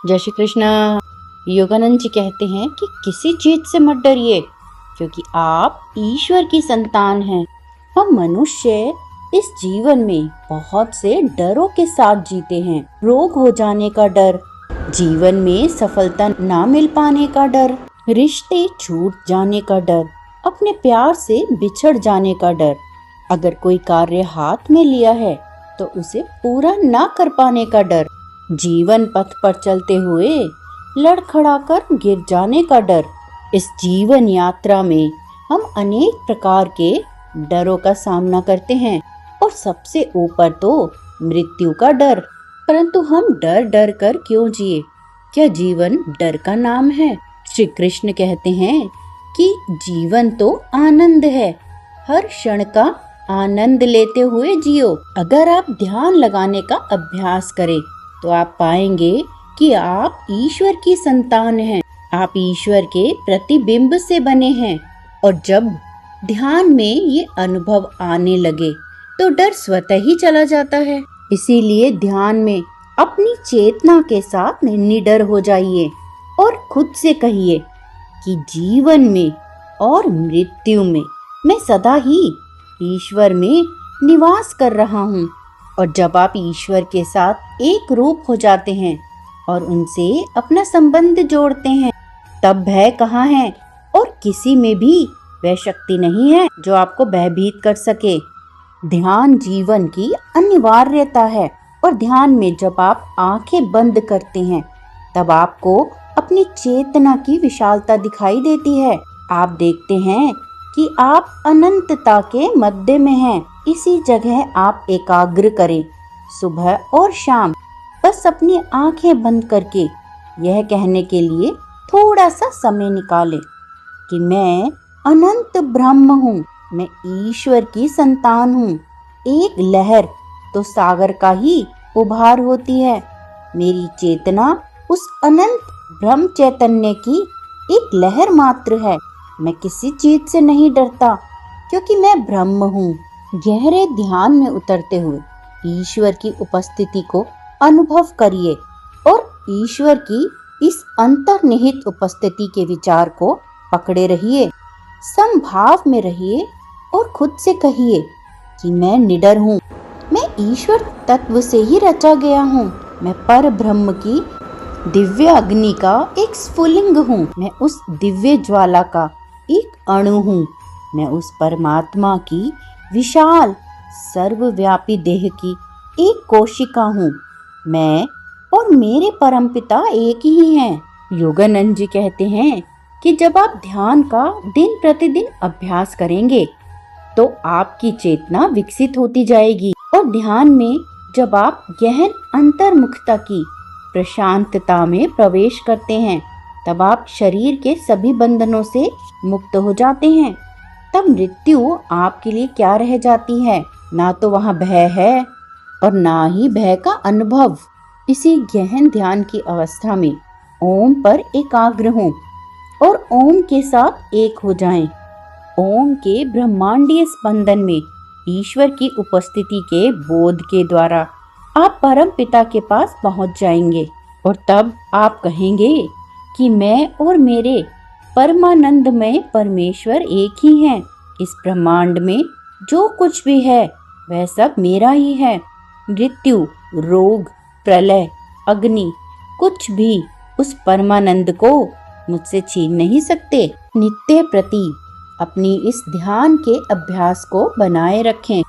जय श्री कृष्ण। योगानंद जी कहते हैं कि किसी चीज से मत डरिए, क्योंकि आप ईश्वर की संतान हैं। हम मनुष्य इस जीवन में बहुत से डरों के साथ जीते हैं। रोग हो जाने का डर, जीवन में सफलता ना मिल पाने का डर, रिश्ते छूट जाने का डर, अपने प्यार से बिछड़ जाने का डर। अगर कोई कार्य हाथ में लिया है तो उसे पूरा ना कर पाने का डर, जीवन पथ पर चलते हुए लड़खड़ाकर गिर जाने का डर। इस जीवन यात्रा में हम अनेक प्रकार के डरों का सामना करते हैं और सबसे ऊपर तो मृत्यु का डर। परंतु हम डर डर कर क्यों जिए? क्या जीवन डर का नाम है? श्री कृष्ण कहते हैं कि जीवन तो आनंद है, हर क्षण का आनंद लेते हुए जियो। अगर आप ध्यान लगाने का अभ्यास करें तो आप पाएंगे कि आप ईश्वर की संतान हैं। आप ईश्वर के प्रतिबिंब से बने हैं और जब ध्यान में ये अनुभव आने लगे तो डर स्वतः ही चला जाता है। इसीलिए ध्यान में अपनी चेतना के साथ निडर हो जाइए और खुद से कहिए कि जीवन में और मृत्यु में मैं सदा ही ईश्वर में निवास कर रहा हूँ। और जब आप ईश्वर के साथ एक रूप हो जाते हैं और उनसे अपना संबंध जोड़ते हैं, तब भय कहाँ है? और किसी में भी वह शक्ति नहीं है जो आपको भयभीत कर सके। ध्यान जीवन की अनिवार्यता है और ध्यान में जब आप आंखें बंद करते हैं तब आपको अपनी चेतना की विशालता दिखाई देती है। आप देखते हैं कि आप अनंतता के मध्य में हैं। इसी जगह आप एकाग्र करें, सुबह और शाम, बस अपनी आंखें बंद करके यह कहने के लिए थोड़ा सा समय निकालें कि मैं अनंत ब्रह्म हूँ, मैं ईश्वर की संतान हूँ। एक लहर तो सागर का ही उभार होती है। मेरी चेतना उस अनंत ब्रह्म चैतन्य की एक लहर मात्र है। मैं किसी चीज से नहीं डरता, क्योंकि मैं ब्रह्म हूँ। गहरे ध्यान में उतरते हुए ईश्वर की उपस्थिति को अनुभव करिए और ईश्वर की इस अंतर्निहित उपस्थिति के विचार को पकड़े रहिए। समभाव में रहिए और खुद से कहिए कि मैं निडर हूँ, मैं ईश्वर तत्व से ही रचा गया हूँ, मैं पर ब्रह्म की दिव्य अग्नि का एक स्फुलिंग हूँ, मैं उस दिव्य ज्वाला का एक अणु हूँ, मैं उस परमात्मा की विशाल सर्वव्यापी देह की एक कोशिका हूँ। मैं और मेरे परमपिता एक ही हैं। योगानंद जी कहते हैं कि जब आप ध्यान का दिन प्रतिदिन अभ्यास करेंगे तो आपकी चेतना विकसित होती जाएगी और ध्यान में जब आप गहन अंतर्मुखता की प्रशांतता में प्रवेश करते हैं तब आप शरीर के सभी बंधनों से मुक्त हो जाते हैं। तब मृत्यु आपके लिए क्या रह जाती है? ना तो वहाँ भय है और ना ही भय का अनुभव। इसी गहन ध्यान की अवस्था में ओम पर एकाग्र हों और ओम के साथ एक हो जाएं। ओम के ब्रह्मांडीय स्पंदन में ईश्वर की उपस्थिति के बोध के द्वारा आप परम पिता के पास पहुंच जाएंगे और तब आप कहेंगे कि मैं और मेरे परमानंदमय परमेश्वर एक ही हैं। इस ब्रह्मांड में जो कुछ भी है वह सब मेरा ही है। मृत्यु, रोग, प्रलय, अग्नि, कुछ भी उस परमानंद को मुझसे छीन नहीं सकते। नित्य प्रति अपनी इस ध्यान के अभ्यास को बनाए रखें।